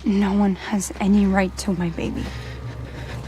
No one has any right to my baby.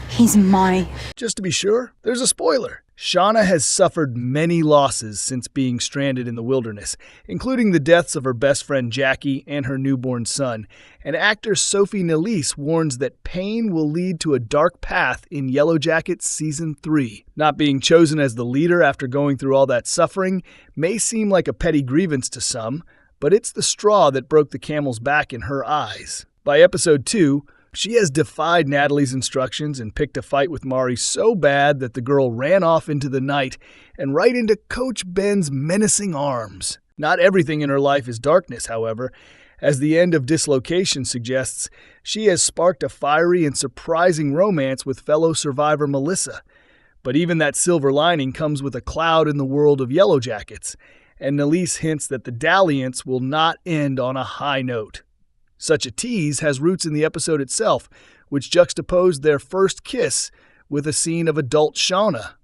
He's my... Just to be sure, there's a spoiler. Shauna has suffered many losses since being stranded in the wilderness, including the deaths of her best friend Jackie and her newborn son, and actor Sophie Nélisse warns that pain will lead to a dark path in Yellowjackets Season 3. Not being chosen as the leader after going through all that suffering may seem like a petty grievance to some, but it's the straw that broke the camel's back in her eyes. By episode 2, she has defied Natalie's instructions and picked a fight with Mari so bad that the girl ran off into the night and right into Coach Ben's menacing arms. Not everything in her life is darkness, however. As the end of Dislocation suggests, she has sparked a fiery and surprising romance with fellow survivor Melissa. But even that silver lining comes with a cloud in the world of Yellowjackets, and Nélisse hints that the dalliance will not end on a high note. Such a tease has roots in the episode itself, which juxtaposed their first kiss with a scene of adult Shauna,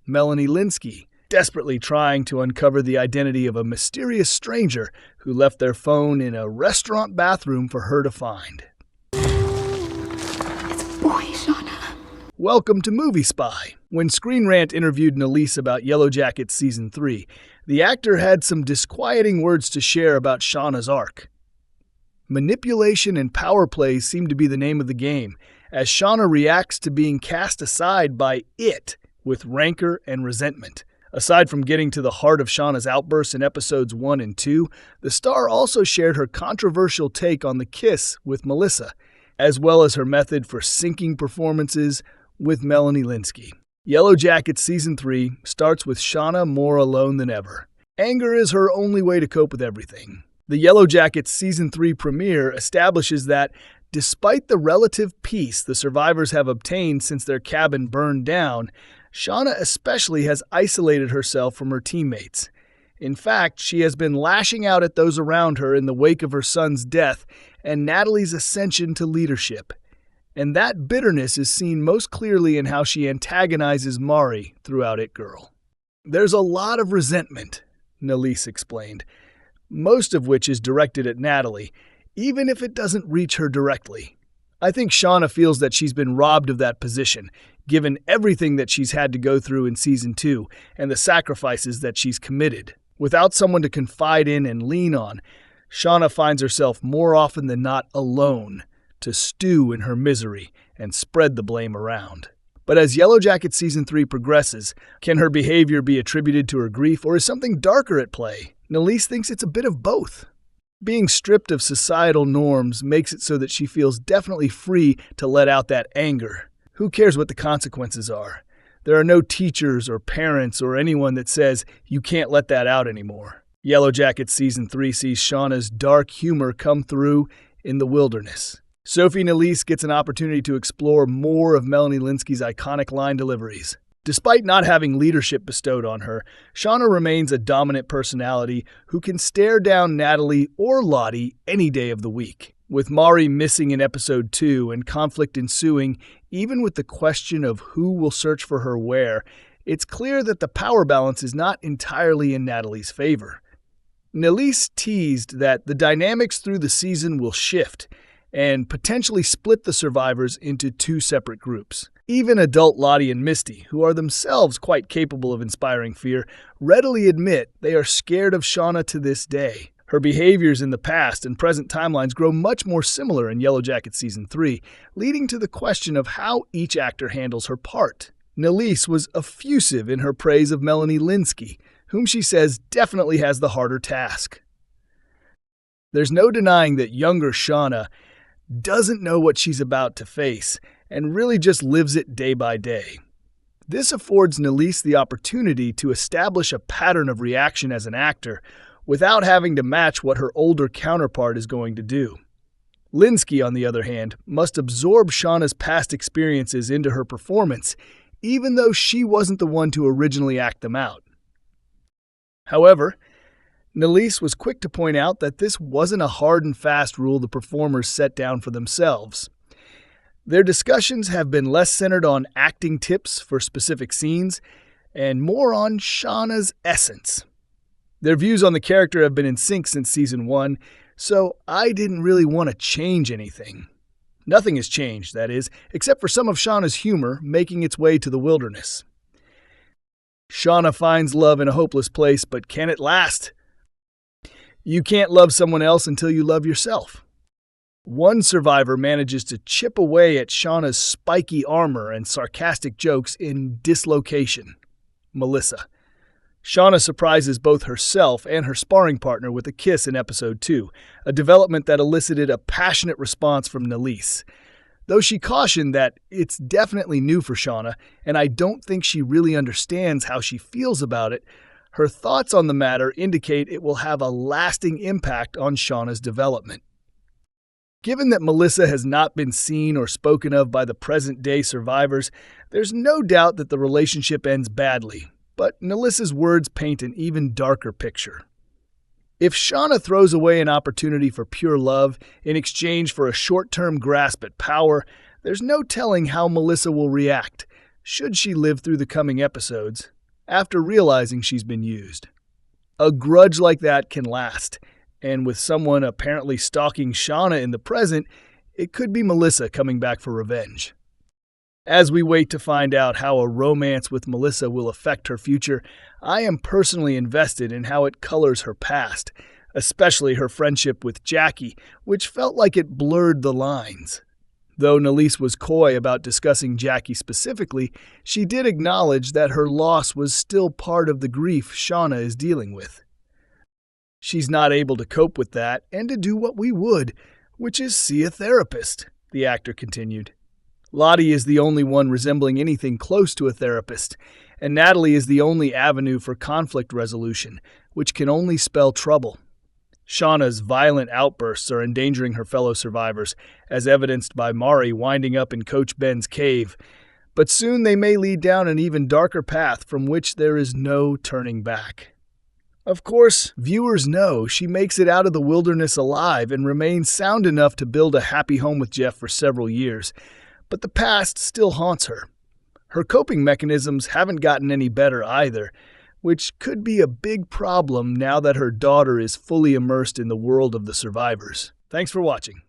Melanie Lynskey, desperately trying to uncover the identity of a mysterious stranger who left their phone in a restaurant bathroom for her to find. It's a boy, Shauna. Welcome to Movie Spy. When Screen Rant interviewed Nélisse about Yellowjackets Season 3, the actor had some disquieting words to share about Shauna's arc. Manipulation and power plays seem to be the name of the game, as Shauna reacts to being cast aside by it with rancor and resentment. Aside from getting to the heart of Shauna's outbursts in episodes 1 and 2, the star also shared her controversial take on the kiss with Melissa, as well as her method for syncing performances with Melanie Lynskey. Yellowjackets Season 3 starts with Shauna more alone than ever. Anger is her only way to cope with everything. The Yellowjackets Season 3 premiere establishes that, despite the relative peace the survivors have obtained since their cabin burned down, Shauna especially has isolated herself from her teammates. In fact, she has been lashing out at those around her in the wake of her son's death and Natalie's ascension to leadership. And that bitterness is seen most clearly in how she antagonizes Mari throughout It Girl. There's a lot of resentment, Nélisse explained, most of which is directed at Natalie, even if it doesn't reach her directly. I think Shauna feels that she's been robbed of that position, given everything that she's had to go through in Season 2 and the sacrifices that she's committed. Without someone to confide in and lean on, Shauna finds herself more often than not alone to stew in her misery and spread the blame around. But as Yellowjackets Season 3 progresses, can her behavior be attributed to her grief, or is something darker at play? Nélisse thinks it's a bit of both. Being stripped of societal norms makes it so that she feels definitely free to let out that anger. Who cares what the consequences are? There are no teachers or parents or anyone that says you can't let that out anymore. Yellowjackets Season 3 sees Shauna's dark humor come through in the wilderness. Sophie Nélisse gets an opportunity to explore more of Melanie Lynskey's iconic line deliveries. Despite not having leadership bestowed on her, Shauna remains a dominant personality who can stare down Natalie or Lottie any day of the week. With Mari missing in episode 2 and conflict ensuing, even with the question of who will search for her where, it's clear that the power balance is not entirely in Natalie's favor. Nélisse teased that the dynamics through the season will shift and potentially split the survivors into two separate groups. Even adult Lottie and Misty, who are themselves quite capable of inspiring fear, readily admit they are scared of Shauna to this day. Her behaviors in the past and present timelines grow much more similar in Yellowjackets Season 3, leading to the question of how each actor handles her part. Nélisse was effusive in her praise of Melanie Lynskey, whom she says definitely has the harder task. There's no denying that younger Shauna doesn't know what she's about to face and really just lives it day by day. This affords Nélisse the opportunity to establish a pattern of reaction as an actor without having to match what her older counterpart is going to do. Lynskey, on the other hand, must absorb Shauna's past experiences into her performance, even though she wasn't the one to originally act them out. However, Nélisse was quick to point out that this wasn't a hard and fast rule the performers set down for themselves. Their discussions have been less centered on acting tips for specific scenes and more on Shauna's essence. Their views on the character have been in sync since Season 1, so I didn't really want to change anything. Nothing has changed, that is, except for some of Shauna's humor making its way to the wilderness. Shauna finds love in a hopeless place, but can it last? You can't love someone else until you love yourself. One survivor manages to chip away at Shauna's spiky armor and sarcastic jokes in Dislocation, Melissa. Shauna surprises both herself and her sparring partner with a kiss in episode 2, a development that elicited a passionate response from Nélisse. Though she cautioned that it's definitely new for Shauna, and I don't think she really understands how she feels about it, her thoughts on the matter indicate it will have a lasting impact on Shauna's development. Given that Melissa has not been seen or spoken of by the present-day survivors, there's no doubt that the relationship ends badly, but Nelissa's words paint an even darker picture. If Shauna throws away an opportunity for pure love in exchange for a short-term grasp at power, there's no telling how Melissa will react, should she live through the coming episodes, after realizing she's been used. A grudge like that can last, and with someone apparently stalking Shauna in the present, it could be Melissa coming back for revenge. As we wait to find out how a romance with Melissa will affect her future, I am personally invested in how it colors her past, especially her friendship with Jackie, which felt like it blurred the lines. Though Nélisse was coy about discussing Jackie specifically, she did acknowledge that her loss was still part of the grief Shauna is dealing with. She's not able to cope with that and to do what we would, which is see a therapist, the actor continued. Lottie is the only one resembling anything close to a therapist, and Natalie is the only avenue for conflict resolution, which can only spell trouble. Shauna's violent outbursts are endangering her fellow survivors, as evidenced by Mari winding up in Coach Ben's cave, but soon they may lead down an even darker path from which there is no turning back. Of course, viewers know she makes it out of the wilderness alive and remains sound enough to build a happy home with Jeff for several years, but the past still haunts her. Her coping mechanisms haven't gotten any better either, which could be a big problem now that her daughter is fully immersed in the world of the survivors. Thanks for watching.